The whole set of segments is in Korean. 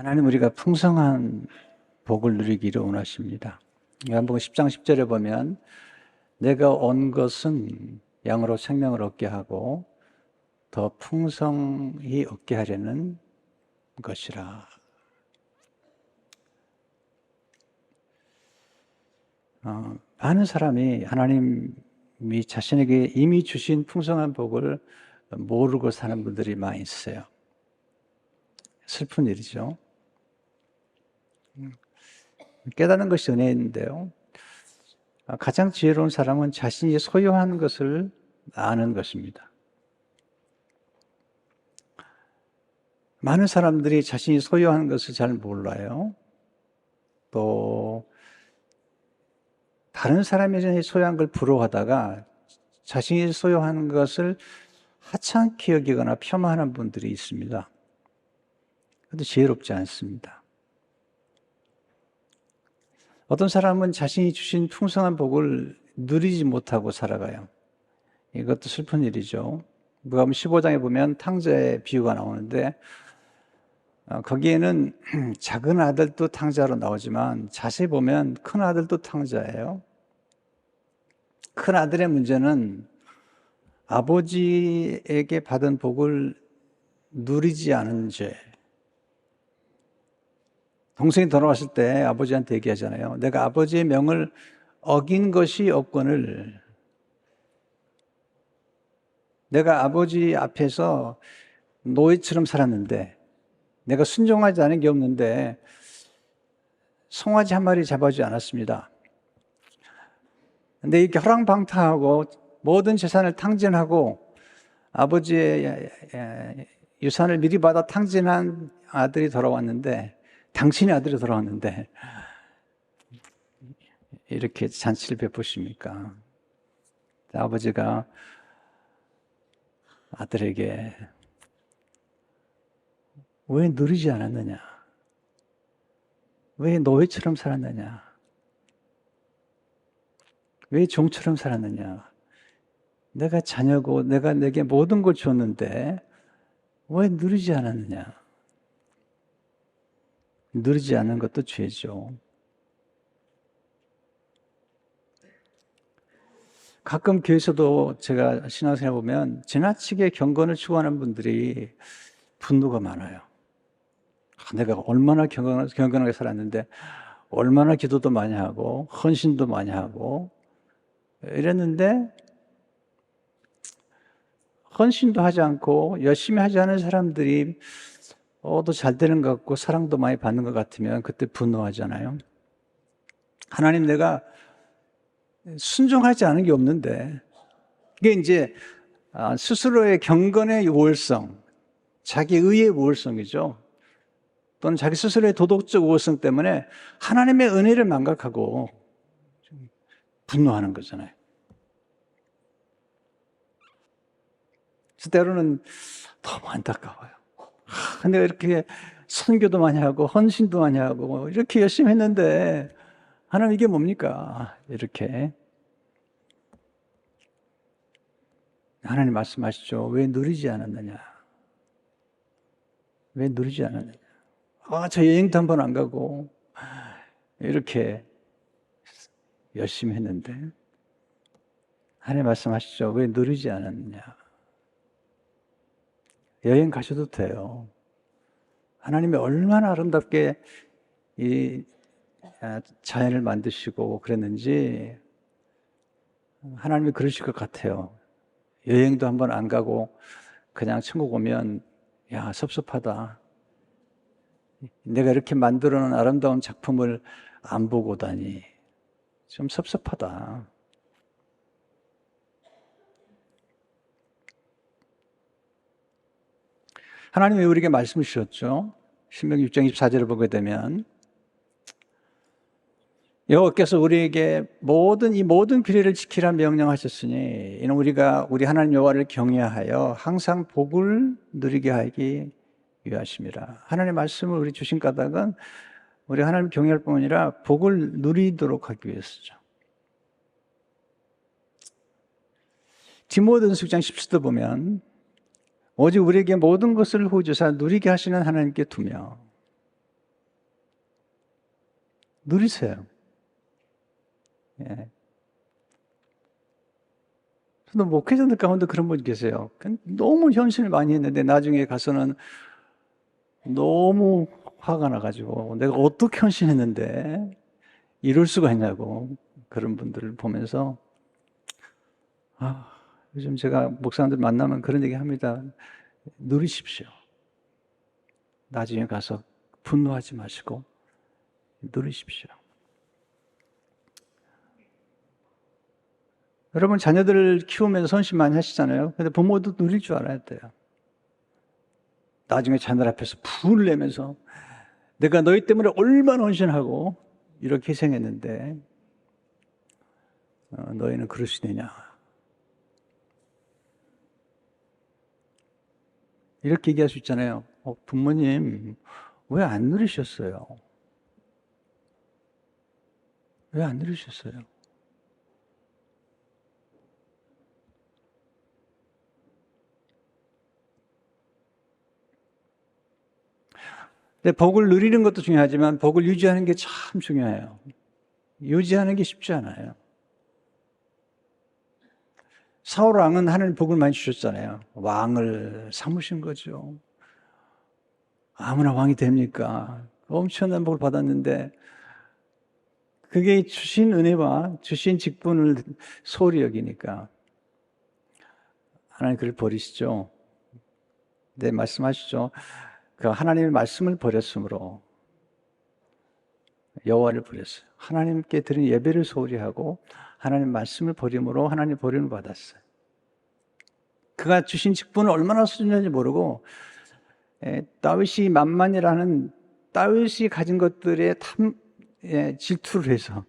하나님 우리가 풍성한 복을 누리기를 원하십니다. 요한복음 10장 10절에 보면 내가 온 것은 양으로 생명을 얻게 하고 더 풍성히 얻게 하려는 것이라. 많은 사람이 하나님이 자신에게 이미 주신 풍성한 복을 모르고 사는 분들이 많이 있어요. 슬픈 일이죠. 깨닫는 것이 은혜인데요. 가장 지혜로운 사람은 자신이 소유한 것을 아는 것입니다. 많은 사람들이 자신이 소유한 것을 잘 몰라요. 또 다른 사람이 소유한 걸 부러워하다가 자신이 소유한 것을 하찮게 여기거나 폄하하는 분들이 있습니다. 그것도 지혜롭지 않습니다. 어떤 사람은 자신이 주신 풍성한 복을 누리지 못하고 살아가요. 이것도 슬픈 일이죠. 누가복음 15장에 보면 탕자의 비유가 나오는데 거기에는 작은 아들도 탕자로 나오지만 자세히 보면 큰 아들도 탕자예요. 큰 아들의 문제는 아버지에게 받은 복을 누리지 않은 죄. 동생이 돌아왔을 때 아버지한테 얘기하잖아요. 내가 아버지의 명을 어긴 것이 없거늘 내가 아버지 앞에서 노예처럼 살았는데 내가 순종하지 않은 게 없는데 송아지 한 마리 잡아주지 않았습니다. 근데 이렇게 허랑방탕하고 모든 재산을 탕진하고 아버지의 유산을 미리 받아 탕진한 아들이 돌아왔는데 당신의 아들이 돌아왔는데 이렇게 잔치를 베푸십니까? 아버지가 아들에게 왜 누리지 않았느냐? 왜 노예처럼 살았느냐? 왜 종처럼 살았느냐? 내가 자녀고 내가 내게 모든 걸 줬는데 왜 누리지 않았느냐? 누리지 않는 것도 죄죠. 가끔 교회에서도 제가 신앙생활 보면 지나치게 경건을 추구하는 분들이 분노가 많아요. 내가 얼마나 경건하게 살았는데 얼마나 기도도 많이 하고 헌신도 많이 하고 이랬는데 헌신도 하지 않고 열심히 하지 않은 사람들이 더 잘 되는 것 같고 사랑도 많이 받는 것 같으면 그때 분노하잖아요. 하나님, 내가 순종하지 않은 게 없는데, 이게 이제 스스로의 경건의 우월성, 자기 의의 우월성이죠. 또는 자기 스스로의 도덕적 우월성 때문에 하나님의 은혜를 망각하고 분노하는 거잖아요. 그래서 때로는 너무 안타까워요. 내가 이렇게 선교도 많이 하고 헌신도 많이 하고 이렇게 열심히 했는데 하나님 이게 뭡니까? 이렇게 하나님 말씀하시죠. 왜 누리지 않았느냐? 왜 누리지 않았느냐? 저 여행도 한 번 안 가고 이렇게 열심히 했는데 하나님 말씀하시죠. 왜 누리지 않았느냐? 여행 가셔도 돼요. 하나님이 얼마나 아름답게 이 자연을 만드시고 그랬는지 하나님이 그러실 것 같아요. 여행도 한번 안 가고 그냥 천국 오면 야, 섭섭하다. 내가 이렇게 만들어 놓은 아름다운 작품을 안 보고 오다니 좀 섭섭하다. 하나님이 우리에게 말씀을 주셨죠. 신명기 6장 24절을 보게 되면 여호와께서 우리에게 모든 규례를 지키라 명령하셨으니 이는 우리가 우리 하나님 여호와를 경외하여 항상 복을 누리게 하기 위하심이라. 하나님의 말씀을 우리 주신 까닭은 우리 하나님 경외할 뿐 아니라 복을 누리도록 하기 위해서죠. 디모데전서 6장 10절도 보면 오직 우리에게 모든 것을 후주사 누리게 하시는 하나님께 두며 누리세요. 예. 저도 목회자들 가운데 그런 분 계세요. 너무 헌신을 많이 했는데 나중에 가서는 너무 화가 나가지고 내가 어떻게 헌신했는데 이럴 수가 있냐고 그런 분들을 보면서 요즘 제가 목사님들 만나면 그런 얘기 합니다. 누리십시오. 나중에 가서 분노하지 마시고 누리십시오. 여러분 자녀들을 키우면서 헌신 많이 하시잖아요. 근데 부모도 누릴 줄 알아야 돼요. 나중에 자녀들 앞에서 분을 내면서 내가 너희 때문에 얼마나 헌신하고 이렇게 희생했는데 너희는 그럴 수 있느냐. 이렇게 얘기할 수 있잖아요. 부모님 왜 안 누리셨어요? 왜 안 누리셨어요? 근데 복을 누리는 것도 중요하지만 복을 유지하는 게 참 중요해요. 유지하는 게 쉽지 않아요. 사울 왕은 하나님 복을 많이 주셨잖아요. 왕을 삼으신 거죠. 아무나 왕이 됩니까? 엄청난 복을 받았는데 그게 주신 은혜와 주신 직분을 소홀히 여기니까 하나님 그를 버리시죠. 네, 말씀하시죠. 그 하나님의 말씀을 버렸으므로 여호와를 버렸어요. 하나님께 드린 예배를 소홀히 하고 하나님 말씀을 버림으로 하나님 버림을 받았어요. 그가 주신 직분을 얼마나 소중한지 모르고 다윗이 만만이라는 다윗이 가진 것들에 질투를 해서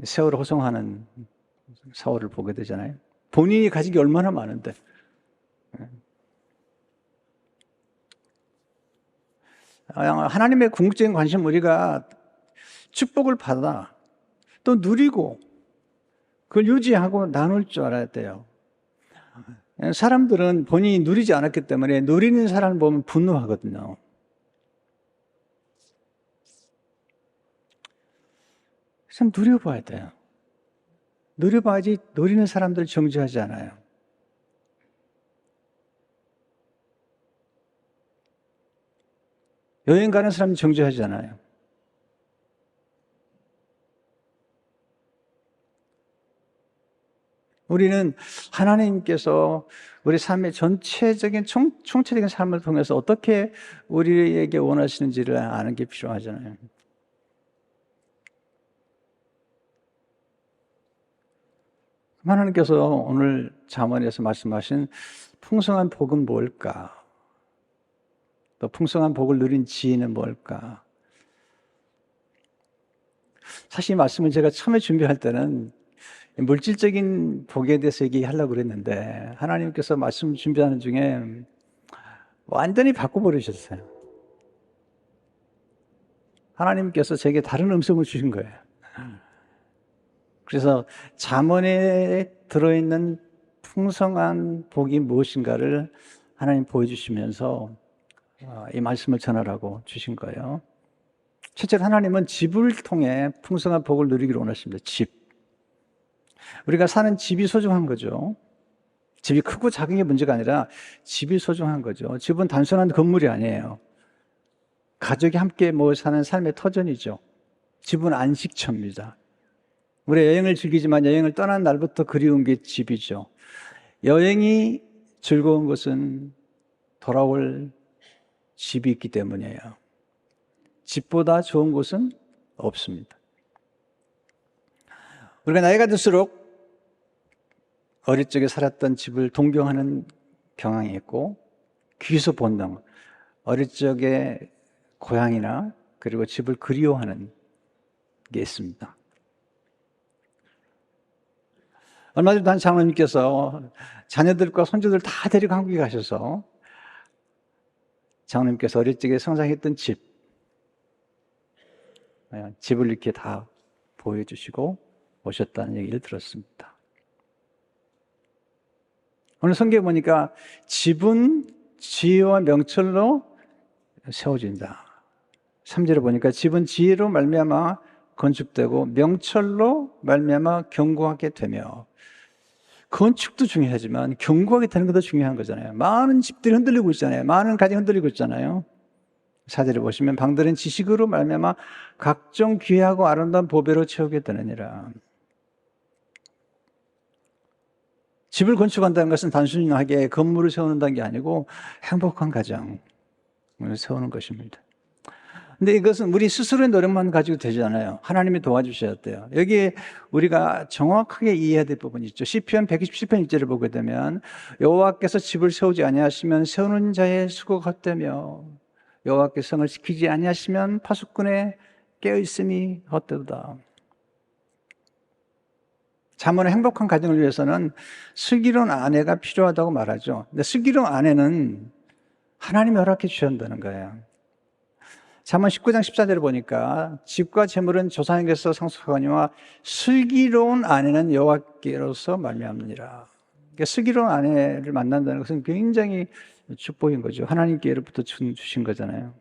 세월을 호송하는 사울을 보게 되잖아요. 본인이 가진 게 얼마나 많은데. 하나님의 궁극적인 관심 우리가 축복을 받아 또 누리고 그걸 유지하고 나눌 줄 알아야 돼요. 사람들은 본인이 누리지 않았기 때문에 누리는 사람을 보면 분노하거든요. 참 누려봐야 돼요. 누려봐야지 누리는 사람들 정죄하지 않아요. 여행 가는 사람 정죄하지 않아요. 우리는 하나님께서 우리 삶의 전체적인 총체적인 삶을 통해서 어떻게 우리에게 원하시는지를 아는 게 필요하잖아요. 하나님께서 오늘 잠언에서 말씀하신 풍성한 복은 뭘까? 또 풍성한 복을 누린 지혜는 뭘까? 사실 이 말씀을 제가 처음에 준비할 때는 물질적인 복에 대해서 얘기하려고 그랬는데 하나님께서 말씀 준비하는 중에 완전히 바꿔버리셨어요. 하나님께서 제게 다른 음성을 주신 거예요. 그래서 잠언에 들어있는 풍성한 복이 무엇인가를 하나님 보여주시면서 이 말씀을 전하라고 주신 거예요. 첫째로 하나님은 집을 통해 풍성한 복을 누리기를 원하십니다. 집. 우리가 사는 집이 소중한 거죠. 집이 크고 작은 게 문제가 아니라 집이 소중한 거죠. 집은 단순한 건물이 아니에요. 가족이 함께 모여 사는 삶의 터전이죠. 집은 안식처입니다. 우리 여행을 즐기지만 여행을 떠난 날부터 그리운 게 집이죠. 여행이 즐거운 것은 돌아올 집이 있기 때문이에요. 집보다 좋은 곳은 없습니다. 우리가 나이가 들수록 어릴 적에 살았던 집을 동경하는 경향이 있고 귀소 본능, 어릴 적에 고향이나 그리고 집을 그리워하는 게 있습니다. 얼마 전에 한 장로님께서 자녀들과 손주들 다 데리고 한국에 가셔서 장로님께서 어릴 적에 성장했던 집을 이렇게 다 보여주시고 오셨다는 얘기를 들었습니다. 오늘 성경에 보니까 집은 지혜와 명철로 세워진다. 3절에 보니까 집은 지혜로 말미암아 건축되고 명철로 말미암아 견고하게 되며. 건축도 중요하지만 견고하게 되는 것도 중요한 거잖아요. 많은 집들이 흔들리고 있잖아요. 많은 가정이 흔들리고 있잖아요. 4절에 보시면 방들은 지식으로 말미암아 각종 귀하고 아름다운 보배로 채우게 되느니라. 집을 건축한다는 것은 단순하게 건물을 세우는다는 게 아니고 행복한 가정을 세우는 것입니다. 근데 이것은 우리 스스로의 노력만 가지고 되지 않아요. 하나님이 도와주셔야 돼요. 여기에 우리가 정확하게 이해해야 될 부분이 있죠. 시편 127편 1절을 보게 되면 여호와께서 집을 세우지 아니하시면 세우는 자의 수고가 헛되며 여호와께서 성을 지키지 아니하시면 파수꾼의 깨어있음이 헛되도다. 자문의 행복한 가정을 위해서는 슬기로운 아내가 필요하다고 말하죠. 근데 슬기로운 아내는 하나님이 허락해 주셔야 한다는 거예요. 잠언 19장 14절을 보니까 집과 재물은 조상에게서 상속하거니와 슬기로운 아내는 여호와께로서 말미암느니라. 그러니까 슬기로운 아내를 만난다는 것은 굉장히 축복인 거죠. 하나님께로부터 주신 거잖아요.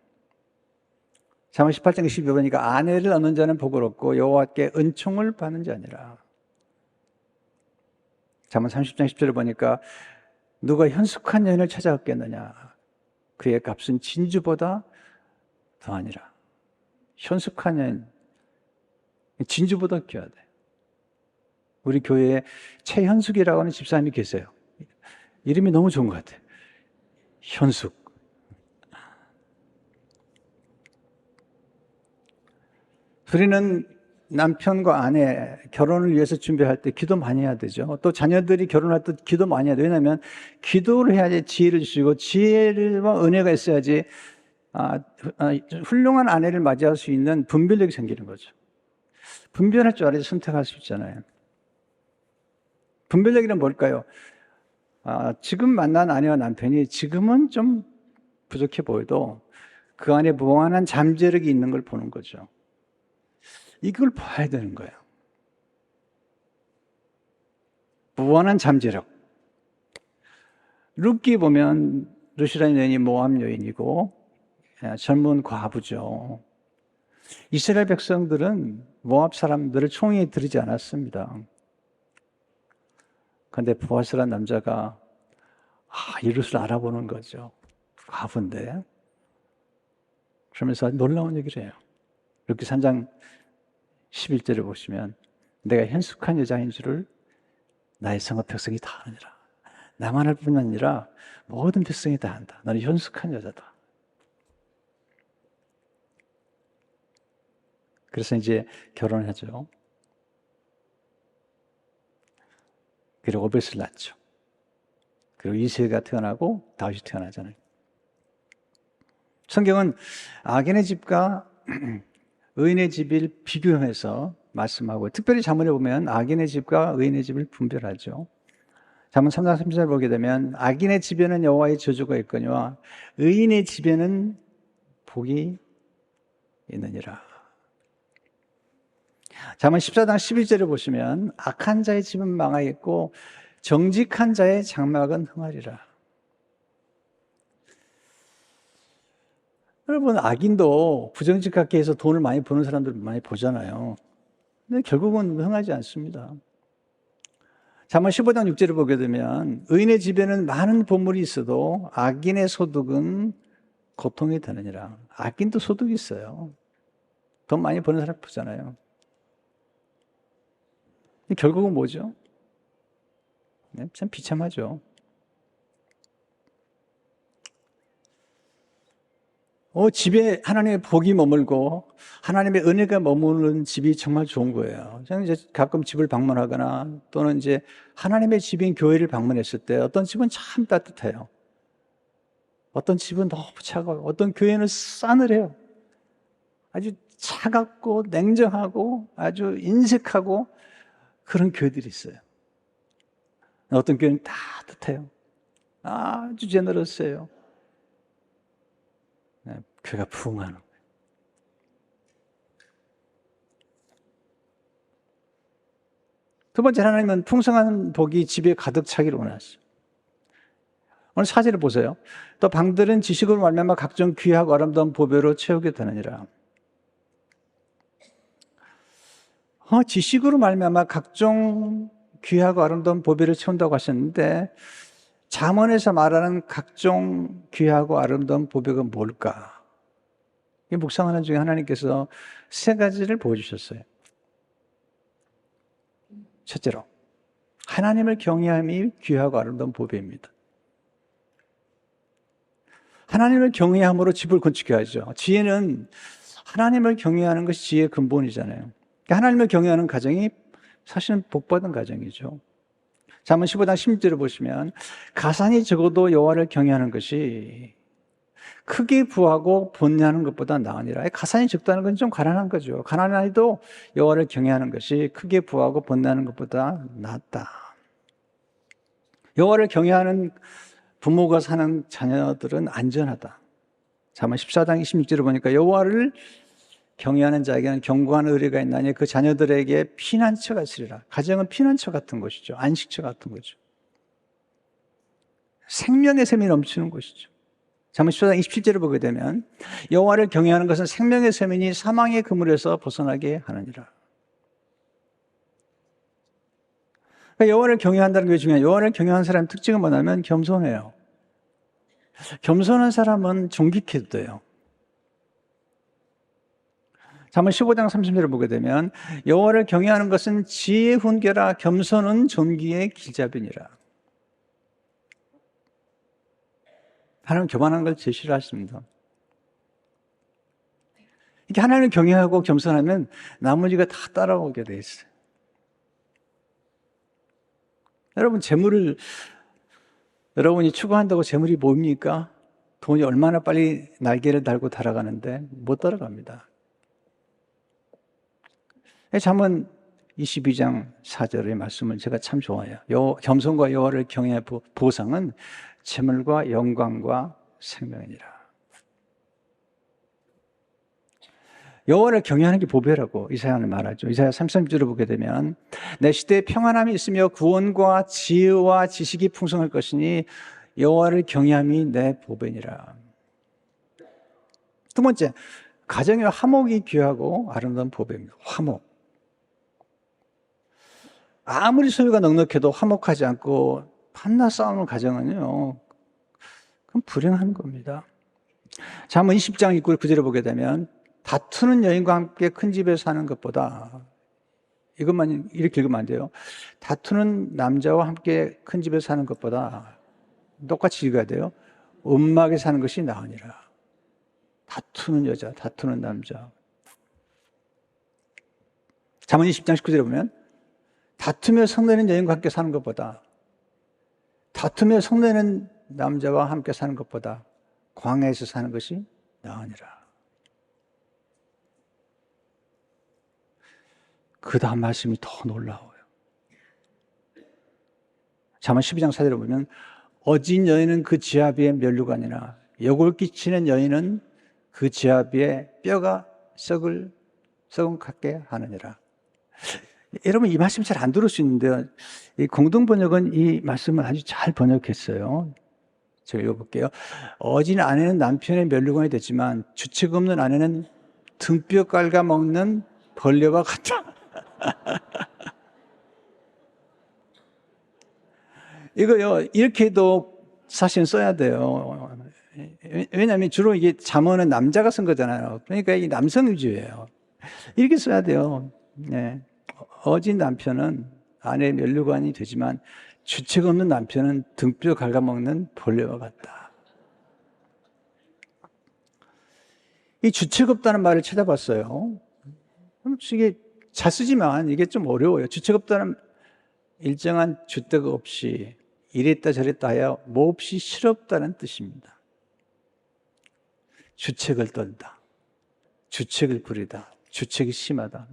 잠언 18장 22절 보니까 아내를 얻는 자는 복을 얻고 여호와께 은총을 받는 자니라. 잠언 30장 10절을 보니까 누가 현숙한 여인을 찾아 얻겠느냐. 그의 값은 진주보다 더하니라. 현숙한 여인, 진주보다 귀하대. 우리 교회에 최현숙이라고 하는 집사님이 계세요. 이름이 너무 좋은 것 같아요. 현숙. 우리는 남편과 아내 결혼을 위해서 준비할 때 기도 많이 해야 되죠. 또 자녀들이 결혼할 때 기도 많이 해야 돼요. 왜냐하면 기도를 해야지 지혜를 주시고 지혜와 은혜가 있어야지 훌륭한 아내를 맞이할 수 있는 분별력이 생기는 거죠. 분별할 줄 알아야 선택할 수 있잖아요. 분별력이란 뭘까요? 지금 만난 아내와 남편이 지금은 좀 부족해 보여도 그 안에 무한한 잠재력이 있는 걸 보는 거죠. 이걸 봐야 되는 거예요. 무한한 잠재력. 룻기 보면 룻이라는 여인이 모압 여인이고 젊은 과부죠. 이스라엘 백성들은 모압 사람들을 총에 들이지 않았습니다. 그런데 보아스란 남자가 이 룻을 알아보는 거죠. 과부인데. 그러면서 놀라운 얘기를 해요. 룻기 3장 11절을 보시면 내가 현숙한 여자인 줄을 나의 성읍 백성이 다 아느니라. 나만 할 뿐 아니라 모든 백성이 다 안다. 너는 현숙한 여자다. 그래서 이제 결혼을 하죠. 그리고 오벳을 낳죠. 그리고 이세가 태어나고 다윗이 태어나잖아요. 성경은 악인의 집과 의인의 집을 비교해서 말씀하고 특별히 잠언에 보면 악인의 집과 의인의 집을 분별하죠. 잠언 3장 3절 보게 되면 악인의 집에는 여호와의 저주가 있거니와 의인의 집에는 복이 있느니라. 잠언 14장 11절을 보시면 악한 자의 집은 망하겠고 정직한 자의 장막은 흥하리라. 여러분, 악인도 부정직하게 해서 돈을 많이 버는 사람들 많이 보잖아요. 근데 결국은 흥하지 않습니다. 잠언 15장 6절을 보게 되면 의인의 집에는 많은 보물이 있어도 악인의 소득은 고통이 되느니라. 악인도 소득이 있어요. 돈 많이 버는 사람 보잖아요. 결국은 뭐죠? 참 비참하죠. 집에 하나님의 복이 머물고 하나님의 은혜가 머무는 집이 정말 좋은 거예요. 저는 이제 가끔 집을 방문하거나 또는 이제 하나님의 집인 교회를 방문했을 때 어떤 집은 참 따뜻해요. 어떤 집은 너무 차가워요. 어떤 교회는 싸늘해요. 아주 차갑고 냉정하고 아주 인색하고 그런 교회들이 있어요. 어떤 교회는 따뜻해요. 아주 제너러스해요. 교회가 부흥하는 거예요. 두 번째, 하나님은 풍성한 복이 집에 가득 차기를 원하시죠. 오늘 4절을 보세요. 또 방들은 지식으로 말미암아 각종 귀하고 아름다운 보배로 채우게 되느니라. 지식으로 말미암아 각종 귀하고 아름다운 보배를 채운다고 하셨는데, 잠언에서 말하는 각종 귀하고 아름다운 보배가 뭘까? 이 묵상하는 중에 하나님께서 세 가지를 보여주셨어요. 첫째로, 하나님을 경외함이 귀하고 아름다운 보배입니다. 하나님을 경외함으로 집을 건축해야죠. 지혜는 하나님을 경외하는 것이 지혜의 근본이잖아요. 하나님을 경외하는 가정이 사실은 복받은 가정이죠. 잠언 15장 16절을 보시면, 가산이 적어도 여호와를 경외하는 것이 크게 부하고 번뇌하는 것보다 나으니라. 가산이 적다는 건 좀 가난한 거죠. 가난하여도 여호와를 경외하는 것이 크게 부하고 번뇌하는 것보다 낫다. 여호와를 경외하는 부모가 사는 자녀들은 안전하다. 잠언 14장 26절을 보니까, 여호와를 경외하는 자에게는 견고한 의뢰가 있나니 그 자녀들에게 피난처가 있으리라. 가정은 피난처 같은 것이죠. 안식처 같은 거죠. 생명의 샘이 넘치는 것이죠. 잠언 14장 27절을 보게 되면, 여호와를 경외하는 것은 생명의 샘이니 사망의 그물에서 벗어나게 하느니라. 그러니까 여호와를 경외한다는 게 중요해요. 여호와를 경외하는 사람의 특징은 뭐냐면 겸손해요. 겸손한 사람은 존귀케도 돼요. 잠언 15장 30절을 보게 되면, 여호와를 경외하는 것은 지혜의 훈계라 겸손은 존귀의 길잡이니라. 하나님은 교만한 걸 제일 싫어하십니다. 이렇게 하나님을 경외하고 겸손하면 나머지가 다 따라오게 돼 있어요. 여러분, 여러분이 추구한다고 재물이 뭡니까? 돈이 얼마나 빨리 날개를 달고 달아가는데 못 따라갑니다. 잠언 22장 4절의 말씀을 제가 참 좋아해요. 겸손과 여호와를 경외의 보상은 재물과 영광과 생명이니라. 여호와를 경외하는 게 보배라고 이사야는 말하죠. 이사야 33절을 보게 되면, 내 시대에 평안함이 있으며 구원과 지혜와 지식이 풍성할 것이니 여호와를 경외함이 내 보배니라. 두 번째, 가정의 화목이 귀하고 아름다운 보배입니다. 화목. 아무리 소유가 넉넉해도 화목하지 않고 판나 싸우는 가정은요, 그건 불행한 겁니다. 잠언 20장 9절을 보게 되면, 다투는 여인과 함께 큰 집에 사는 것보다, 이것만 이렇게 읽으면 안 돼요. 다투는 남자와 함께 큰 집에 사는 것보다, 똑같이 읽어야 돼요. 음막에 사는 것이 나으니라. 다투는 여자, 다투는 남자. 잠언 20장 19절에 보면, 다투며 성내는 여인과 함께 사는 것보다, 다투며 성내는 남자와 함께 사는 것보다 광야에서 사는 것이 나으니라. 그 다음 말씀이 더 놀라워요. 잠언 12장 4절에 보면, 어진 여인은 그 지아비의 면류관이나 역을 끼치는 여인은 그 지아비의 뼈가 썩은 같게 하느니라. 여러분, 이 말씀 잘 안 들을 수 있는데요, 이 공동번역은 이 말씀을 아주 잘 번역했어요. 제가 읽어볼게요. 어진 아내는 남편의 면류관이 됐지만 주책 없는 아내는 등뼈 깔아먹는 벌레와 같다. 이거요, 이렇게도 사실 써야 돼요. 왜냐하면 주로 이게 잠언은 남자가 쓴 거잖아요. 그러니까 이게 남성 위주예요. 이렇게 써야 돼요. 네. 어진 남편은 아내의 면류관이 되지만 주책 없는 남편은 등뼈 갉아먹는 벌레와 같다. 이 주책 없다는 말을 찾아봤어요. 이게 잘 쓰지만 이게 좀 어려워요. 주책 없다는 일정한 줏대가 없이 이랬다 저랬다 하여 몹시 실없다는 뜻입니다. 주책을 떨다, 주책을 부리다, 주책이 심하다.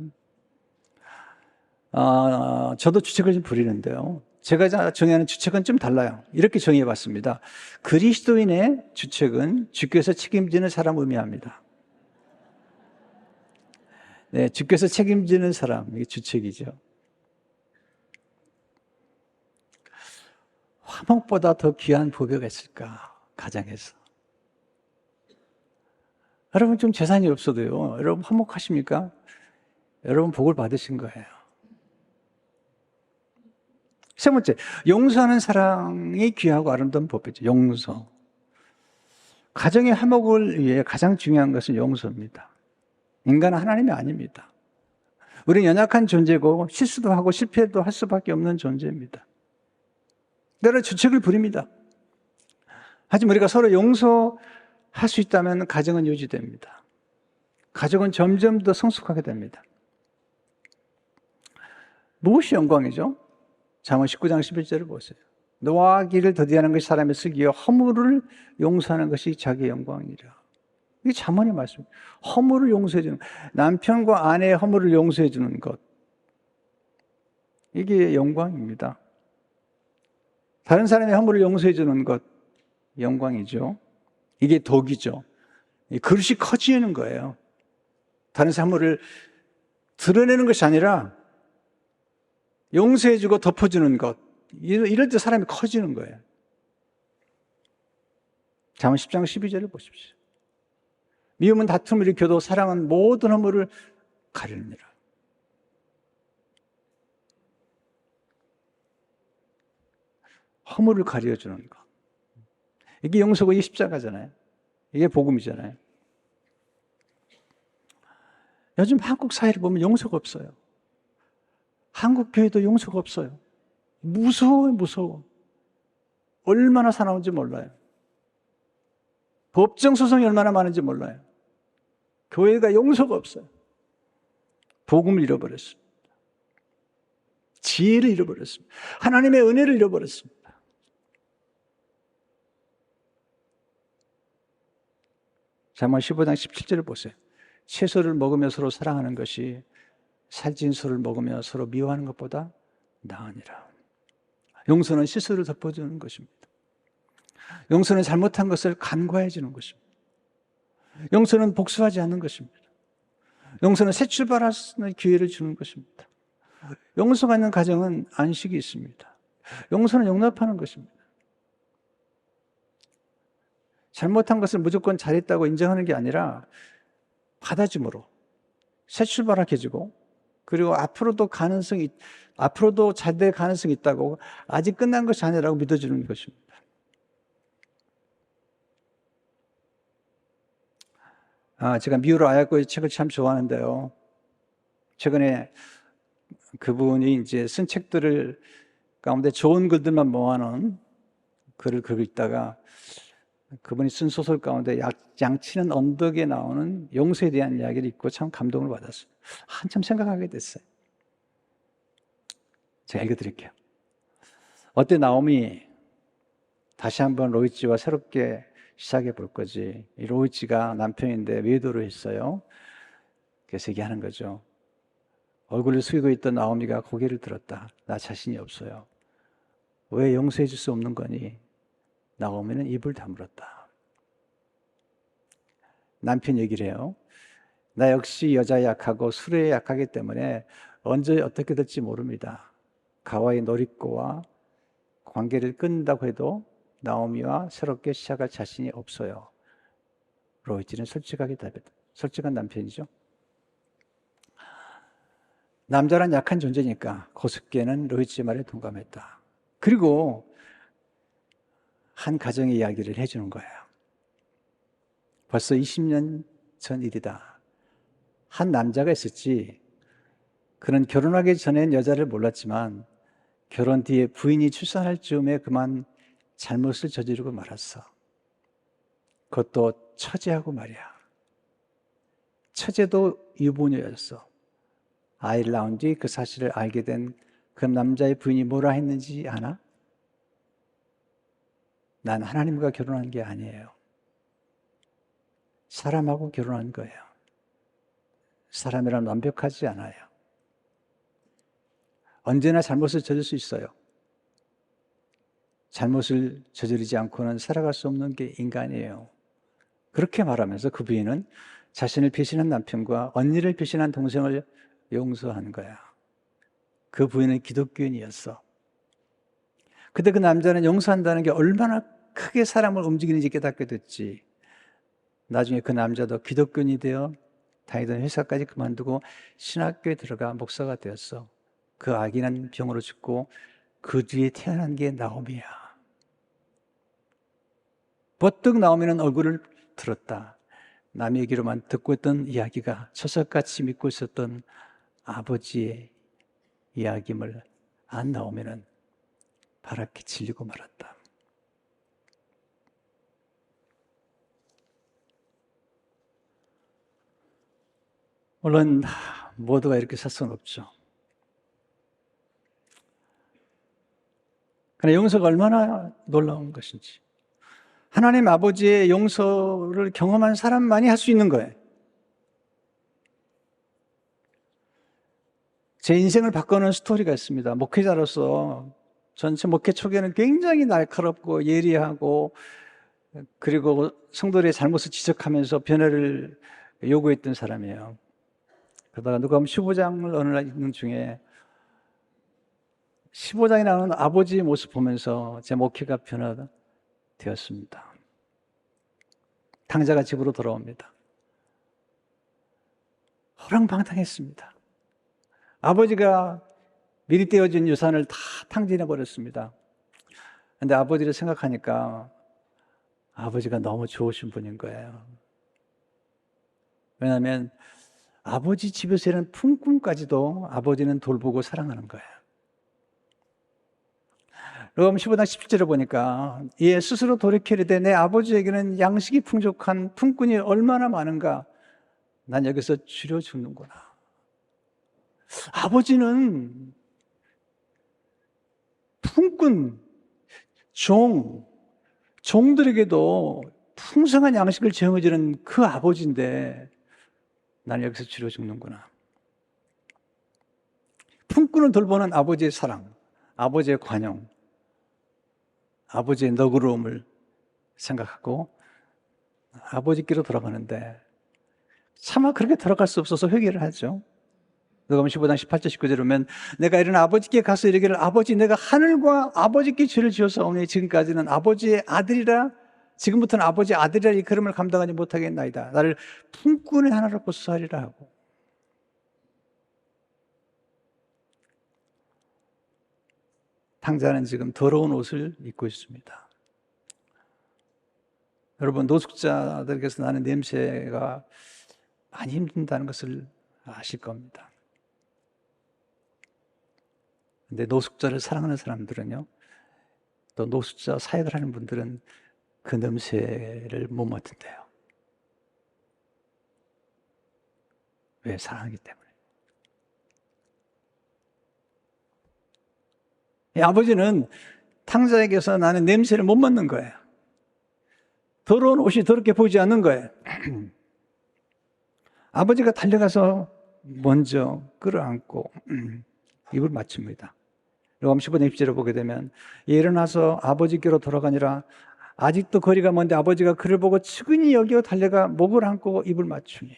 저도 주책을 좀 부리는데요, 제가 정의하는 주책은 좀 달라요. 이렇게 정의해봤습니다. 그리스도인의 주책은 주께서 책임지는 사람을 의미합니다. 네, 주께서 책임지는 사람, 이게 주책이죠. 화목보다 더 귀한 보배가 있을까, 가정에서. 여러분, 좀 재산이 없어도요, 여러분 화목하십니까? 여러분 복을 받으신 거예요. 세 번째, 용서하는 사랑이 귀하고 아름다운 법이죠. 용서. 가정의 화목을 위해 가장 중요한 것은 용서입니다. 인간은 하나님이 아닙니다. 우리는 연약한 존재고 실수도 하고 실패도 할 수밖에 없는 존재입니다. 때로 주책을 부립니다. 하지만 우리가 서로 용서할 수 있다면 가정은 유지됩니다. 가정은 점점 더 성숙하게 됩니다. 무엇이 영광이죠? 잠언 19장 11절을 보세요. 노하기를 더디하는 것이 사람의 슬기요 허물을 용서하는 것이 자기의 영광이라. 이게 잠언의 말씀입니다. 허물을 용서해 주는, 남편과 아내의 허물을 용서해 주는 것, 이게 영광입니다. 다른 사람의 허물을 용서해 주는 것, 영광이죠. 이게 덕이죠. 그릇이 커지는 거예요. 다른 사람의 허물을 드러내는 것이 아니라 용서해 주고 덮어주는 것, 이럴 때 사람이 커지는 거예요. 잠언 10장 12절을 보십시오. 미움은 다툼을 일으켜도 사랑은 모든 허물을 가리느니라. 허물을 가려주는 것. 이게 용서고 이 십자가잖아요. 이게 복음이잖아요. 요즘 한국 사회를 보면 용서가 없어요. 한국 교회도 용서가 없어요. 무서워요, 무서워. 얼마나 사나운지 몰라요. 법정 소송이 얼마나 많은지 몰라요. 교회가 용서가 없어요. 복음을 잃어버렸습니다. 지혜를 잃어버렸습니다. 하나님의 은혜를 잃어버렸습니다. 잠언 15장 17절을 보세요. 채소를 먹으며 서로 사랑하는 것이 살찐 소를 먹으며 서로 미워하는 것보다 나으니라. 용서는 실수를 덮어주는 것입니다. 용서는 잘못한 것을 간과해 주는 것입니다. 용서는 복수하지 않는 것입니다. 용서는 새 출발할 수 있는 기회를 주는 것입니다. 용서가 있는 가정은 안식이 있습니다. 용서는 용납하는 것입니다. 잘못한 것을 무조건 잘했다고 인정하는 게 아니라 받아줌으로 새 출발하게 해주고, 그리고 앞으로도 잘 될 가능성이 있다고, 아직 끝난 것이 아니라고 믿어주는 것입니다. 제가 미우라 아야코의 책을 참 좋아하는데요. 최근에 그분이 이제 쓴 책들을 가운데 좋은 글들만 모아놓은 글을 긁고 있다가 그분이 쓴 소설 가운데 양치는 언덕에 나오는 용서에 대한 이야기를 읽고 참 감동을 받았어요. 한참 생각하게 됐어요. 제가 읽어드릴게요. 어때 나오미? 다시 한번 로이치와 새롭게 시작해 볼 거지. 이 로이치가 남편인데 외도를 했어요. 그래서 얘기하는 거죠. 얼굴을 숙이고 있던 나오미가 고개를 들었다. 나 자신이 없어요. 왜 용서해 줄 수 없는 거니? 나오미는 입을 다물었다. 남편 얘기를 해요. 나 역시 여자에 약하고 술에 약하기 때문에 언제 어떻게 될지 모릅니다. 가와이 노리코와 관계를 끊는다고 해도 나오미와 새롭게 시작할 자신이 없어요. 로이치는 솔직하게 답했다. 솔직한 남편이죠. 남자란 약한 존재니까 고습계는 로이치 말에 동감했다. 그리고 한 가정의 이야기를 해주는 거예요. 벌써 20년 전 일이다. 한 남자가 있었지. 그는 결혼하기 전엔 여자를 몰랐지만 결혼 뒤에 부인이 출산할 즈음에 그만 잘못을 저지르고 말았어. 그것도 처제하고 말이야. 처제도 유부녀였어. 아이를 낳은 뒤 그 사실을 알게 된 그 남자의 부인이 뭐라 했는지 아나? 난 하나님과 결혼한 게 아니에요. 사람하고 결혼한 거예요. 사람이란 완벽하지 않아요. 언제나 잘못을 저질 수 있어요. 잘못을 저지르지 않고는 살아갈 수 없는 게 인간이에요. 그렇게 말하면서 그 부인은 자신을 배신한 남편과 언니를 배신한 동생을 용서한 거야. 그 부인은 기독교인이었어. 그때 그 남자는 용서한다는 게 얼마나 크게 사람을 움직이는지 깨닫게 됐지. 나중에 그 남자도 기독교인이 되어 다니던 회사까지 그만두고 신학교에 들어가 목사가 되었어. 그 아기는 병으로 죽고 그 뒤에 태어난 게 나오미야. 버뜩 나오미는 얼굴을 들었다. 남의 얘기로만 듣고 있던 이야기가 초석같이 믿고 있었던 아버지의 이야기임을 안 나오미는 파랗게 질리고 말았다. 물론 모두가 이렇게 살 수는 없죠. 그러나 용서가 얼마나 놀라운 것인지, 하나님 아버지의 용서를 경험한 사람만이 할 수 있는 거예요. 제 인생을 바꾸는 스토리가 있습니다. 목회자로서 전체 목회 초기에는 굉장히 날카롭고 예리하고, 그리고 성도들의 잘못을 지적하면서 변화를 요구했던 사람이에요. 그러다가 누가 보면 15장을 어느 날 읽는 중에 15장에 나오는 아버지의 모습 보면서 제 목회가 변화되었습니다. 탕자가 집으로 돌아옵니다. 호랑방탕했습니다. 아버지가 미리 떼어준 유산을 다 탕진해 버렸습니다. 그런데 아버지를 생각하니까 아버지가 너무 좋으신 분인 거예요. 왜냐하면 아버지 집에서 일하는 품꾼까지도 아버지는 돌보고 사랑하는 거예요. 그럼 15장 17절을 보니까 이에 스스로 돌이키려되 내 아버지에게는 양식이 풍족한 품꾼이 얼마나 많은가. 난 여기서 줄여 죽는구나. 아버지는 품꾼, 종들에게도 풍성한 양식을 제공해주는 그 아버지인데 나는 여기서 줄여 죽는구나. 품꾼을 돌보는 아버지의 사랑, 아버지의 관용, 아버지의 너그러움을 생각하고 아버지께로 돌아가는데 차마 그렇게 돌아갈 수 없어서 회개를 하죠. 누가복음 15장 18절 19절에 보면 내가 이런 아버지께 가서 이르기를 아버지 내가 하늘과 아버지께 죄를 지어서오니 지금까지는 아버지의 아들이라 지금부터는 아버지의 아들이라 이 걸음을 감당하지 못하겠나이다. 나를 품꾼의 하나로 고소하리라 하고. 탕자는 지금 더러운 옷을 입고 있습니다. 여러분, 노숙자들에게서 나는 냄새가 많이 힘든다는 것을 아실 겁니다. 근데 노숙자를 사랑하는 사람들은요, 또 노숙자 사역을 하는 분들은 그 냄새를 못 맡은대요. 왜? 사랑하기 때문에. 이 아버지는 탕자에게서 나는 냄새를 못 맡는 거예요. 더러운 옷이 더럽게 보이지 않는 거예요. 아버지가 달려가서 먼저 끌어안고 입을 맞춥니다. 요한 15장 20절을 보게 되면 일어나서 아버지께로 돌아가니라. 아직도 거리가 먼데 아버지가 그를 보고 측은히 여겨 달려가 목을 안고 입을 맞추니.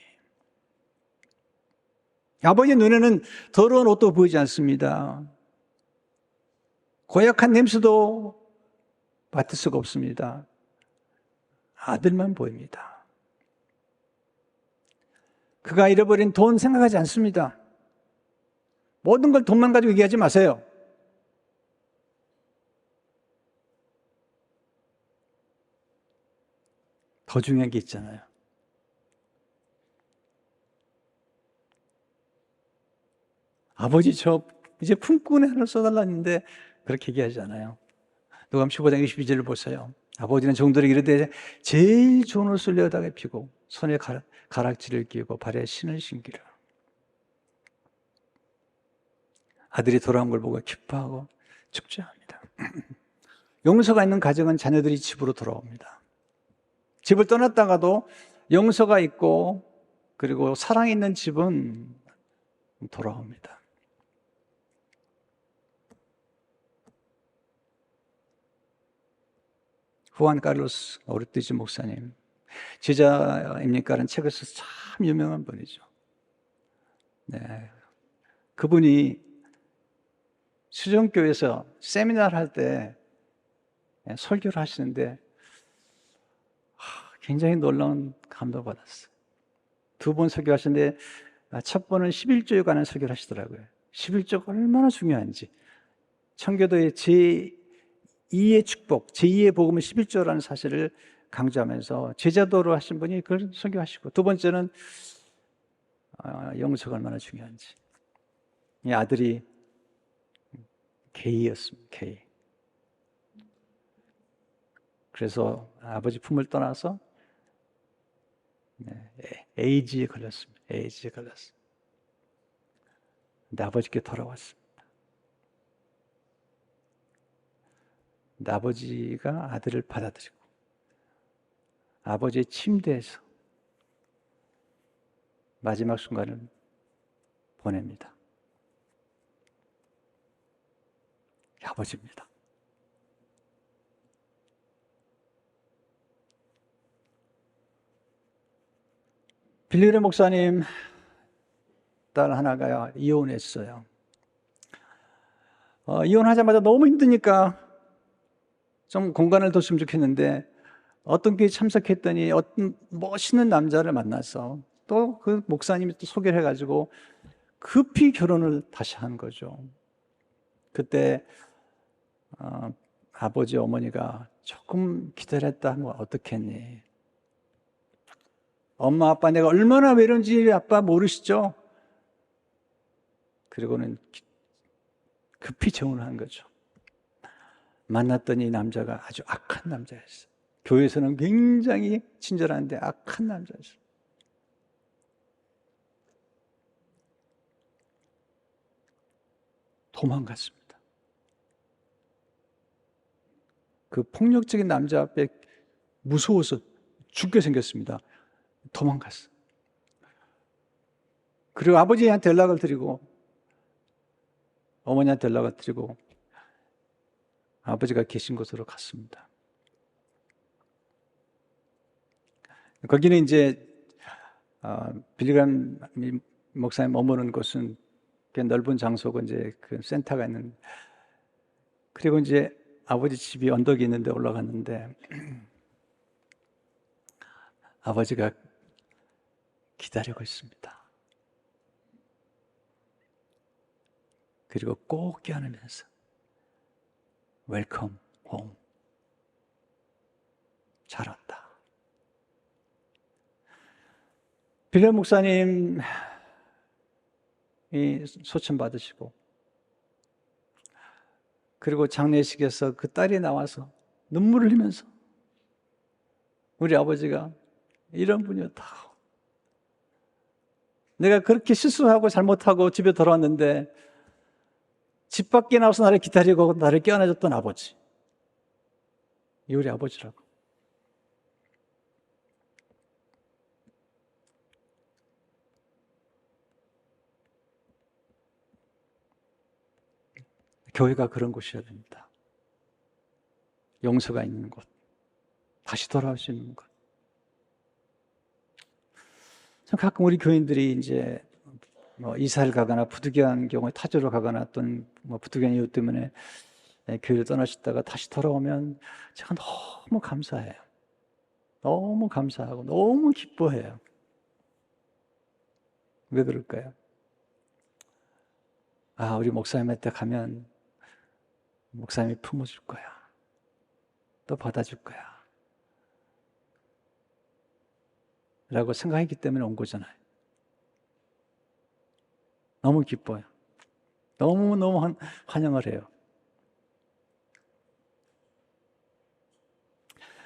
아버지 눈에는 더러운 옷도 보이지 않습니다. 고약한 냄새도 맡을 수가 없습니다. 아들만 보입니다. 그가 잃어버린 돈 생각하지 않습니다. 모든 걸 돈만 가지고 얘기하지 마세요. 더 중요한 게 있잖아요. 아버지 저 이제 품꾼의 하나를 써달라는데 그렇게 얘기하지 않아요. 누가복음 15장 22절을 보세요. 아버지는 종들에게 이르되 제일 좋은 옷을 여다가 입히고 손에 가락지를 끼고 발에 신을 신기라. 아들이 돌아온 걸 보고 기뻐하고 축제합니다. 용서가 있는 가정은 자녀들이 집으로 돌아옵니다. 집을 떠났다가도 용서가 있고 그리고 사랑이 있는 집은 돌아옵니다. 후안 카를로스 오르티즈 목사님, 제자입니까라는 책을 써서 참 유명한 분이죠. 네, 그분이 수정교회에서 세미나를 할 때 설교를 하시는데 굉장히 놀라운 감동을 받았어요. 두 번 설교하시는데 첫 번은 11조에 관한 설교를 하시더라고요. 11조가 얼마나 중요한지. 청교도의 제2의 축복, 제2의 복음은 11조라는 사실을 강조하면서 제자도로 하신 분이 그걸 설교하시고, 두 번째는 영서가 얼마나 중요한지. 이 아들이 게이였습니다. 게이. 그래서 아버지 품을 떠나서 에이즈에 걸렸습니다. 에이즈에 걸렸어요. 근데 아버지께 돌아왔습니다. 근데 아버지가 아들을 받아들이고 아버지의 침대에서 마지막 순간을 보냅니다. 아버지입니다. 빌리그레 목사님 딸 하나가 이혼했어요. 이혼하자마자 너무 힘드니까 좀 공간을 뒀으면 좋겠는데 어떤 교회 참석했더니 어떤 멋있는 남자를 만나서 또 그 목사님이 또 소개를 해가지고 급히 결혼을 다시 한 거죠. 그때 아버지 어머니가 조금 기다렸다 하면 어떻겠니? 엄마 아빠 내가 얼마나 외로운지 아빠 모르시죠? 그리고는 급히 재혼을 한 거죠. 만났더니 남자가 아주 악한 남자였어요. 교회에서는 굉장히 친절한데 악한 남자였어요. 도망갔습니다. 그 폭력적인 남자 앞에 무서워서 죽게 생겼습니다. 도망갔어요. 그리고 아버지한테 연락을 드리고 어머니한테 연락을 드리고 아버지가 계신 곳으로 갔습니다. 거기는 이제 빌리그레 목사님 머무는 곳은 꽤 넓은 장소고 이제 그 센터가 있는, 그리고 이제 아버지 집이 언덕이 있는데 올라갔는데 아버지가 기다리고 있습니다. 그리고 꼭 껴안으면서 웰컴 홈, 잘 왔다. 빌리그레 목사님이 소천 받으시고 그리고 장례식에서 그 딸이 나와서 눈물을 흘리면서 우리 아버지가 이런 분이었다고, 내가 그렇게 실수하고 잘못하고 집에 돌아왔는데 집 밖에 나와서 나를 기다리고 나를 껴안아줬던 아버지, 이 우리 아버지라고. 교회가 그런 곳이어야 됩니다. 용서가 있는 곳, 다시 돌아올 수 있는 곳. 가끔 우리 교인들이 이제 이사를 가거나 부득이한 경우에 타주로 가거나 또는 부득이한 이유 때문에 교회를 떠나셨다가 다시 돌아오면 제가 너무 감사해요. 너무 감사하고 너무 기뻐해요. 왜 그럴까요? 우리 목사님한테 가면 목사님이 품어줄 거야. 또 받아줄 거야. 라고 생각했기 때문에 온 거잖아요. 너무 기뻐요. 너무너무 환영을 해요.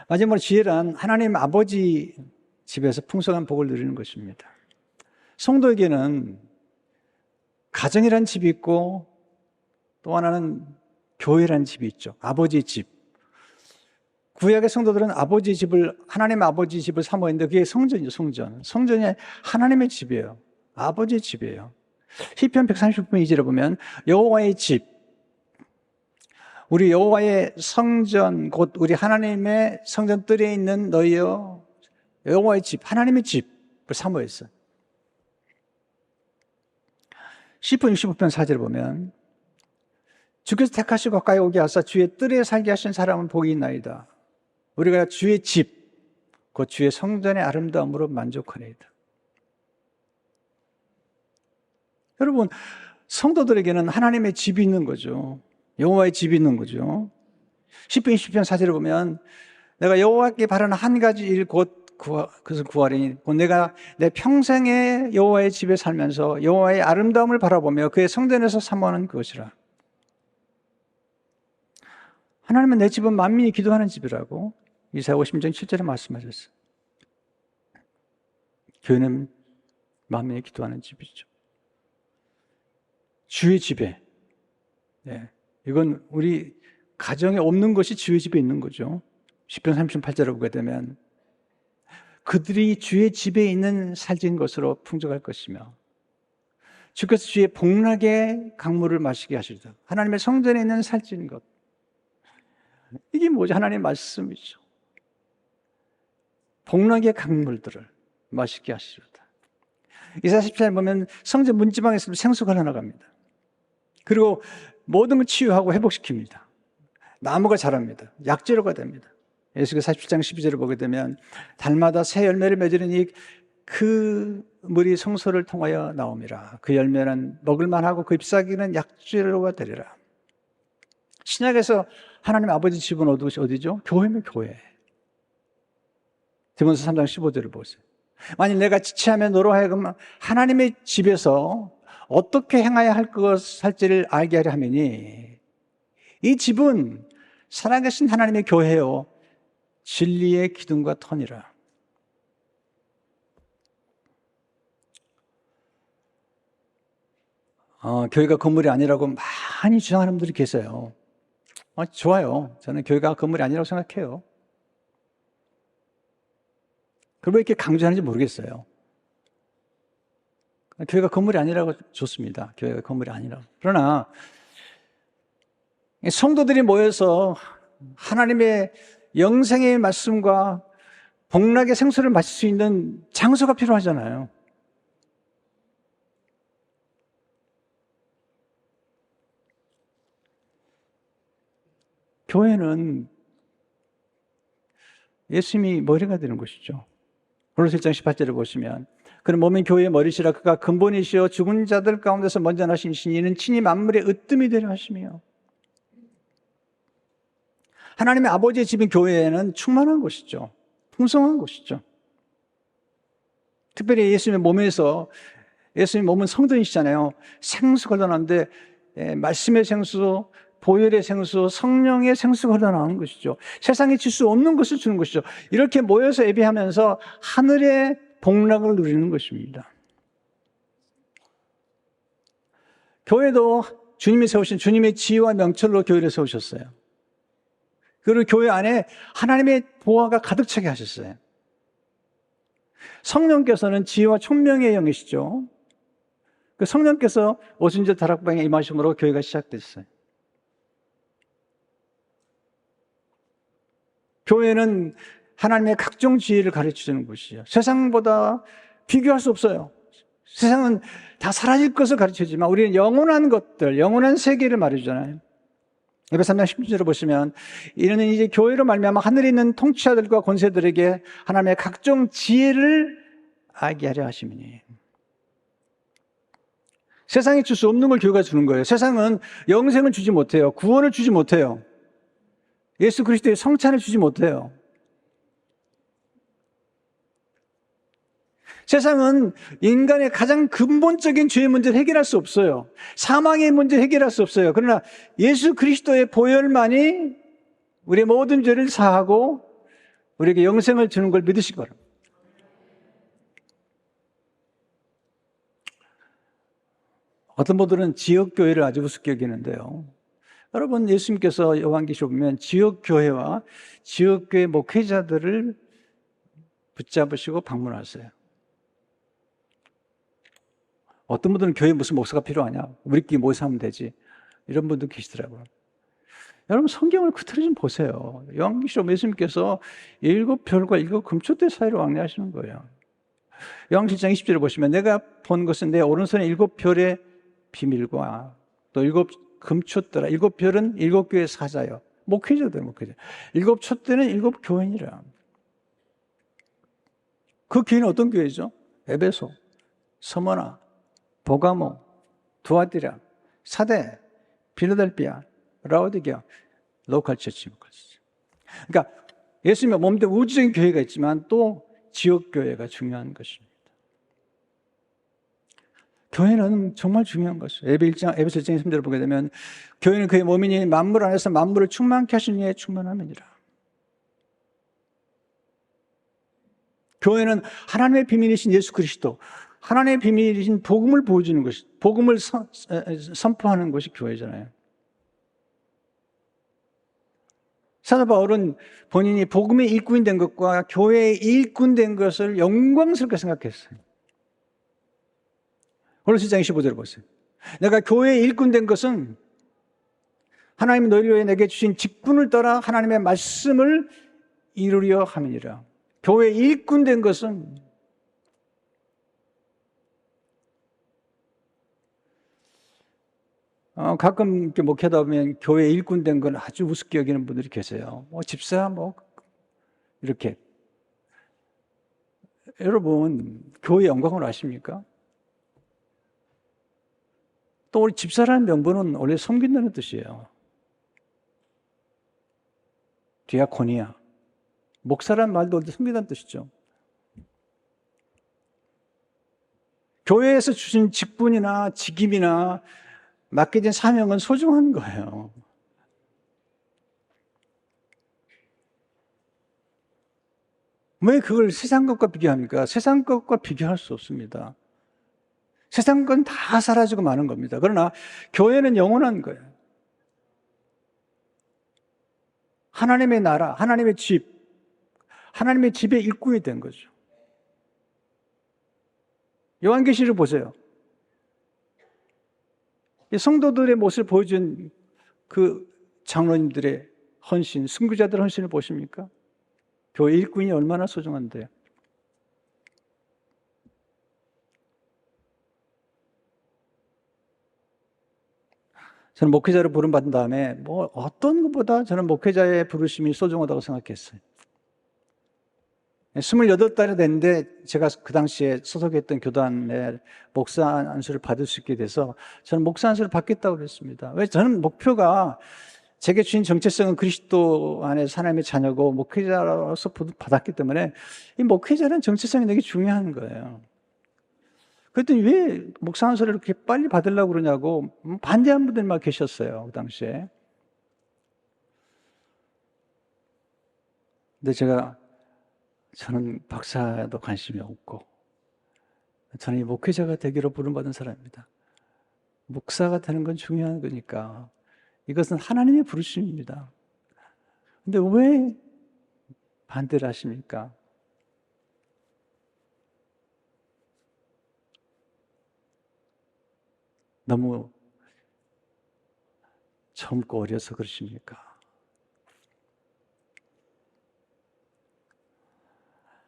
마지막으로 지혜란 하나님 아버지 집에서 풍성한 복을 누리는 것입니다. 성도에게는 가정이란 집이 있고 또 하나는 교회라는 집이 있죠. 아버지의 집. 구약의 성도들은 아버지의 집을, 하나님 아버지 집을 사모했는데 그게 성전이죠. 성전이 하나님의 집이에요. 아버지의 집이에요. 시편 139편 2절에 보면 여호와의 집, 우리 여호와의 성전, 곧 우리 하나님의 성전 뜰에 있는 너희여, 여호와의 집, 하나님의 집을 사모했어요. 시편 65편 4절에 보면 주께서 택하시고 가까이 오게 하사 주의 뜰에 살게 하신 사람은 복이 있나이다. 우리가 주의 집, 곧 주의 성전의 아름다움으로 만족하리이다. 여러분, 성도들에게는 하나님의 집이 있는 거죠. 여호와의 집이 있는 거죠. 시편 20편 4절에 보면 내가 여호와께 바라는 한 가지 일 곧 그것을 구하리니 곧 내가 내 평생에 여호와의 집에 살면서 여호와의 아름다움을 바라보며 그의 성전에서 사모하는 그것이라. 하나님은 내 집은 만민이 기도하는 집이라고 이사야 50장 7절에 말씀하셨어요. 교회는 만민이 기도하는 집이죠. 주의 집에. 네. 이건 우리 가정에 없는 것이 주의 집에 있는 거죠. 시편 38절을 보게 되면 그들이 주의 집에 있는 살진 것으로 풍족할 것이며 주께서 주의 복락의 강물을 마시게 하시리다. 하나님의 성전에 있는 살찐 것. 이게 뭐죠? 하나님의 말씀이죠. 복락의 강물들을 마시게 하시리다. 이사야 17장 보면 성전 문지방에서 생수가 흘러나갑니다. 그리고 모든 걸 치유하고 회복시킵니다. 나무가 자랍니다. 약재료가 됩니다. 에스겔 47장 12절을 보게 되면 달마다 새 열매를 맺으니 그 물이 성소를 통하여 나옵니다. 그 열매는 먹을만하고 그 잎사귀는 약재료가 되리라. 신약에서 하나님 아버지 집은 어디죠? 교회면 교회. 디모데 3장 15절을 보세요. 만일 내가 지체하며 너로 하여금 하나님의 집에서 어떻게 행하여 할지를 알게 하려 하매니 이 집은 살아계신 하나님의 교회요 진리의 기둥과 터니라. 교회가 건물이 아니라고 많이 주장하는 분들이 계세요. 좋아요. 저는 교회가 건물이 아니라고 생각해요. 그걸 왜 이렇게 강조하는지 모르겠어요. 교회가 건물이 아니라고 좋습니다. 교회가 건물이 아니라고. 그러나 성도들이 모여서 하나님의 영생의 말씀과 복락의 생수를 마실 수 있는 장소가 필요하잖아요. 교회는 예수님이 머리가 되는 것이죠. 고린도서 1장 18절을 보시면 그는 몸인 교회의 머리시라 그가 근본이시여 죽은 자들 가운데서 먼저 나신 이는 친히 만물의 으뜸이 되려 하시며 하나님의 아버지의 집인 교회에는 충만한 곳이죠. 풍성한 곳이죠. 특별히 예수님의 몸에서 예수님 몸은 성전이시잖아요. 생수가 흘러나오는데 말씀의 생수, 보혈의 생수, 성령의 생수가 흘러나오는 것이죠. 세상에 줄 수 없는 것을 주는 것이죠. 이렇게 모여서 예배하면서 하늘의 복락을 누리는 것입니다. 교회도 주님이 세우신 주님의 지혜와 명철로 교회를 세우셨어요. 그리고 교회 안에 하나님의 보화가 가득 차게 하셨어요. 성령께서는 지혜와 총명의 영이시죠. 그 성령께서 오순절 다락방에 임하심으로 교회가 시작됐어요. 교회는 하나님의 각종 지혜를 가르쳐주는 곳이에요. 세상보다 비교할 수 없어요. 세상은 다 사라질 것을 가르쳐주지만 우리는 영원한 것들, 영원한 세계를 말해주잖아요. 에베소 3장 16절을 보시면 이는 이제 교회로 말미암아 하늘에 있는 통치자들과 권세들에게 하나님의 각종 지혜를 알게 하려 하심이니. 세상에 줄 수 없는 걸 교회가 주는 거예요. 세상은 영생을 주지 못해요. 구원을 주지 못해요. 예수 그리스도의 성찬을 주지 못해요. 세상은 인간의 가장 근본적인 죄의 문제를 해결할 수 없어요. 사망의 문제를 해결할 수 없어요. 그러나 예수 그리스도의 보혈만이 우리의 모든 죄를 사하고 우리에게 영생을 주는 걸 믿으시기 바랍니다. 어떤 분들은 지역교회를 아주 우습게 여기는데요. 여러분, 예수님께서 요한계시록 보면 지역교회와 지역교회 목회자들을 붙잡으시고 방문하세요. 어떤 분들은 교회에 무슨 목사가 필요하냐? 우리끼리 모여서 하면 되지. 이런 분도 계시더라고요. 여러분, 성경을 그대로 좀 보세요. 요한계시록 예수님께서 7별과 7금초대 사이로 왕래하시는 거예요. 요한계시록 1장 20절을 보시면 내가 본 것은 내 오른손에 7별의 비밀과 또 7금초대라. 7별은 7교회 사자요. 목회자들, 목회자. 7촛대는 7교회니라. 그 교회는 어떤 교회죠? 에베소, 서머나, 보가모, 두아디라, 사대, 빌라델피아, 라오디게아, 로컬 처치. 그러니까 예수님의 몸대 우주적인 교회가 있지만 또 지역 교회가 중요한 것입니다. 교회는 정말 중요한 것이에요. 에베소 1장 3절을 보게 되면 교회는 그의 몸이니 만물 안에서 만물을 충만케 하신 이의 충만함이니라. 교회는 하나님의 비밀이신 예수 그리스도, 하나님의 비밀이신 복음을 보여주는 것이, 복음을 선포하는 것이 교회잖아요. 사도 바울은 본인이 복음의 일꾼이 된 것과 교회의 일꾼 된 것을 영광스럽게 생각했어요. 고린도서 1장 25절을 보세요. 내가 교회의 일꾼 된 것은 하나님이 너희를 위해 내게 주신 직분을 따라 하나님의 말씀을 이루려 함이니라. 교회의 일꾼 된 것은 가끔 이렇게 목회하다 보면 교회 일꾼 된 건 아주 우습게 여기는 분들이 계세요. 집사 이렇게. 여러분, 교회 영광을 아십니까? 또 우리 집사라는 명분은 원래 섬긴다는 뜻이에요. 디아코니아. 목사라는 말도 섬긴다는 뜻이죠. 교회에서 주신 직분이나 직임이나 맡겨진 사명은 소중한 거예요. 왜 그걸 세상 것과 비교합니까? 세상 것과 비교할 수 없습니다. 세상 건 다 사라지고 마는 겁니다. 그러나 교회는 영원한 거예요. 하나님의 나라, 하나님의 집, 하나님의 집의 일꾼이 된 거죠. 요한계시를 보세요. 성도들의 모습을 보여준 그 장로님들의 헌신, 순교자들의 헌신을 보십니까? 교회 일꾼이 얼마나 소중한데요. 저는 목회자를 부름받은 다음에 어떤 것보다 저는 목회자의 부르심이 소중하다고 생각했어요. 28달이 됐는데 제가 그 당시에 소속했던 교단의 목사 안수를 받을 수 있게 돼서 저는 목사 안수를 받겠다고 그랬습니다. 왜? 저는 목표가 제게 주신 정체성은 그리스도 안에 하나님의 자녀고 목회자로서 받았기 때문에 이 목회자는 정체성이 되게 중요한 거예요. 그랬더니 왜 목사 안수를 이렇게 빨리 받으려고 그러냐고 반대한 분들이 막 계셨어요, 그 당시에. 근데 저는 박사도 관심이 없고, 저는 이 목회자가 되기로 부름받은 사람입니다. 목사가 되는 건 중요한 거니까. 이것은 하나님의 부르심입니다. 근데 왜 반대를 하십니까? 너무 젊고 어려서 그러십니까?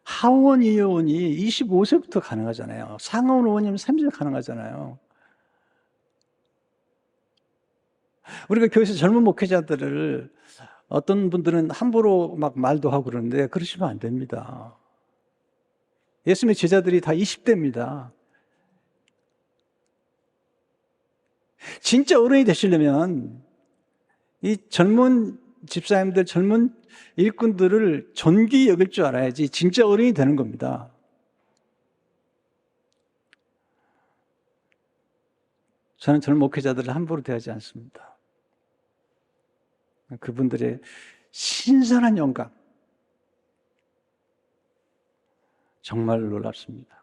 하원 의원이 25세부터 가능하잖아요. 상원 의원이면 30세 가능하잖아요. 우리가 교회에서 젊은 목회자들을 어떤 분들은 함부로 막 말도 하고 그러는데 그러시면 안 됩니다. 예수님의 제자들이 다 20대입니다. 진짜 어른이 되시려면 이 젊은 집사님들, 젊은 일꾼들을 존귀히 여길 줄 알아야지 진짜 어른이 되는 겁니다. 저는 젊은 목회자들을 함부로 대하지 않습니다. 그분들의 신선한 영감, 정말 놀랍습니다.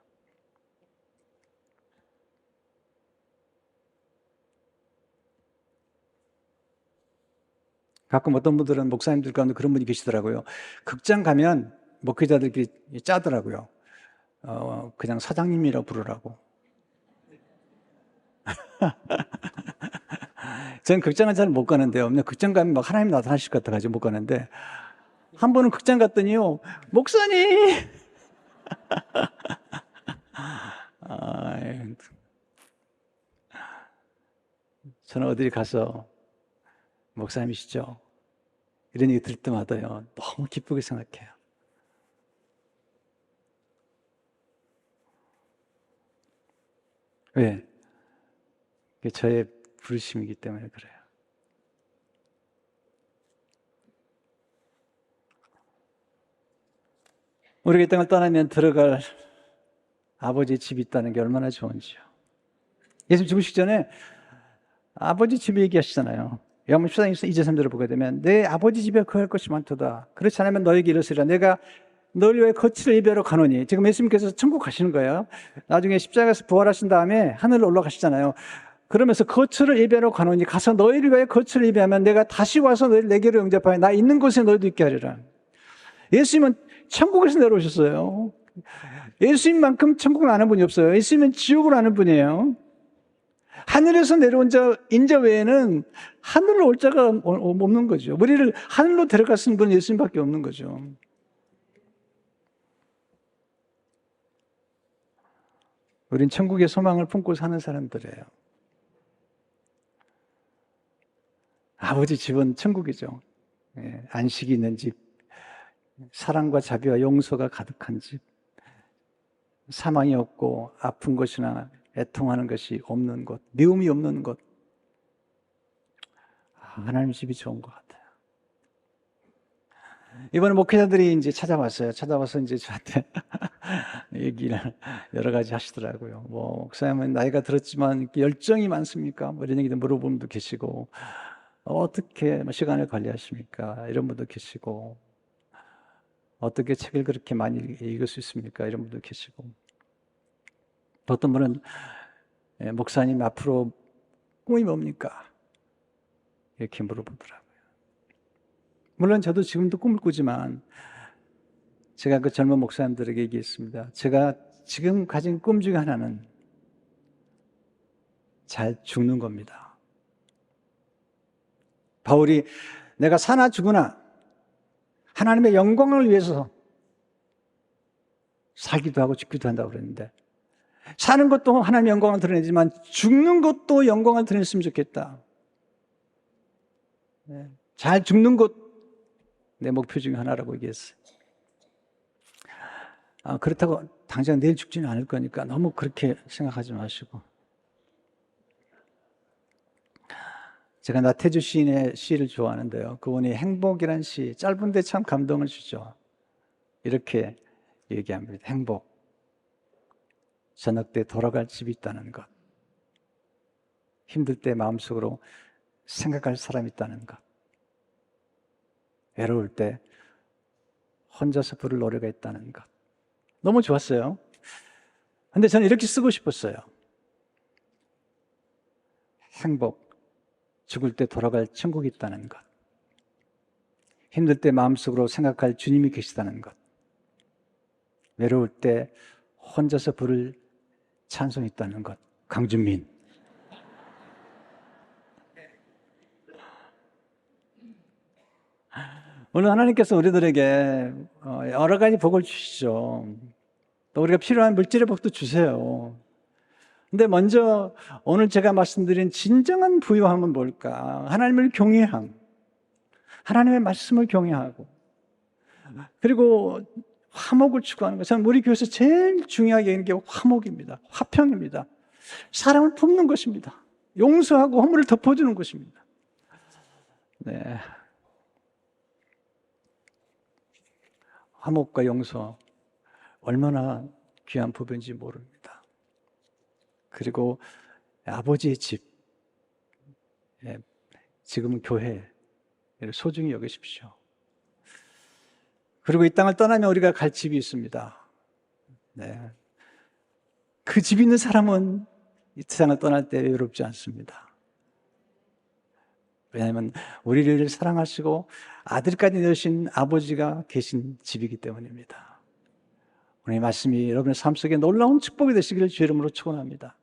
가끔 어떤 분들은 목사님들 가운데 그런 분이 계시더라고요. 극장 가면 목회자들끼리 짜더라고요. 그냥 사장님이라고 부르라고. 저는 극장은 잘 못 가는데요. 극장 가면 막 하나님 나타나실 것 같아가지고 못 가는데, 한 번은 극장 갔더니요, 목사님! 저는 어디 가서 목사님이시죠? 이런 얘기 들을 때마다요, 너무 기쁘게 생각해요. 왜? 그게 저의 부르심이기 때문에 그래요. 우리가 이 땅을 떠나면 들어갈 아버지의 집이 있다는 게 얼마나 좋은지요. 예수님 죽으시기 전에 아버지 집에 얘기하시잖아요. 요한복음 14장 2절 3절을 보게 되면 내 아버지 집에 거할 것이 많도다. 그렇지 않으면 너에게 이르시리라. 내가 너를 위해 거칠을 예배하러 가노니. 지금 예수님께서 천국 가시는 거예요. 나중에 십자가에서 부활하신 다음에 하늘로 올라가시잖아요. 그러면서 거처를 예배하러 가노니 가서 너희를 위해 거처를 예배하면 내가 다시 와서 너희를 내게로 영접하여 나 있는 곳에 너희도 있게 하리라. 예수님은 천국에서 내려오셨어요. 예수님만큼 천국을 아는 분이 없어요. 예수님은 지옥을 아는 분이에요. 하늘에서 내려온 자, 인자 외에는 하늘로 올 자가 없는 거죠. 우리를 하늘로 데려갔은 분은 예수님밖에 없는 거죠. 우린 천국의 소망을 품고 사는 사람들이에요. 아버지 집은 천국이죠. 예, 안식이 있는 집, 사랑과 자비와 용서가 가득한 집, 사망이 없고 아픈 것이나 애통하는 것이 없는 곳, 미움이 없는 곳. 하나님 집이 좋은 것 같아요. 이번에 목회자들이 이제 찾아왔어요. 찾아와서 이제 저한테 얘기를 여러 가지 하시더라고요. 뭐, 목사님은 나이가 들었지만 열정이 많습니까? 뭐 이런 얘기도 물어보는 분도 계시고, 어떻게 시간을 관리하십니까? 이런 분도 계시고, 어떻게 책을 그렇게 많이 읽을 수 있습니까? 이런 분도 계시고, 어떤 분은 목사님 앞으로 꿈이 뭡니까? 이렇게 물어보더라고요. 물론 저도 지금도 꿈을 꾸지만 제가 그 젊은 목사님들에게 얘기했습니다. 제가 지금 가진 꿈 중에 하나는 잘 죽는 겁니다. 바울이 내가 사나 죽으나 하나님의 영광을 위해서 살기도 하고 죽기도 한다고 그랬는데 사는 것도 하나님의 영광을 드러내지만 죽는 것도 영광을 드러냈으면 좋겠다. 잘 죽는 것 내 목표 중에 하나라고 얘기했어요. 그렇다고 당장 내일 죽지는 않을 거니까 너무 그렇게 생각하지 마시고. 제가 나태주 시인의 시를 좋아하는데요. 그분이 행복이란 시, 짧은데 참 감동을 주죠. 이렇게 얘기합니다. 행복. 저녁 때 돌아갈 집이 있다는 것. 힘들 때 마음속으로 생각할 사람이 있다는 것. 외로울 때 혼자서 부를 노래가 있다는 것. 너무 좋았어요. 근데 저는 이렇게 쓰고 싶었어요. 행복, 죽을 때 돌아갈 천국이 있다는 것. 힘들 때 마음속으로 생각할 주님이 계시다는 것. 외로울 때 혼자서 부를 찬송이 있다는 것. 강준민. 오늘 하나님께서 우리들에게 여러 가지 복을 주시죠. 또 우리가 필요한 물질의 복도 주세요. 근데 먼저 오늘 제가 말씀드린 진정한 부유함은 뭘까? 하나님을 경외함. 하나님의 말씀을 경외하고 그리고 화목을 추구하는 것. 저는 우리 교회에서 제일 중요하게 여기는 게 화목입니다. 화평입니다. 사랑을 품는 것입니다. 용서하고 허물을 덮어주는 것입니다. 네. 화목과 용서 얼마나 귀한 법인지 모릅니다. 그리고 아버지의 집, 지금은 교회를 소중히 여기십시오. 그리고 이 땅을 떠나면 우리가 갈 집이 있습니다. 네. 그 집 있는 사람은 이 세상을 떠날 때 외롭지 않습니다. 왜냐하면 우리를 사랑하시고 아들까지 내신 아버지가 계신 집이기 때문입니다. 오늘 이 말씀이 여러분의 삶 속에 놀라운 축복이 되시기를 주의 이름으로 축원합니다.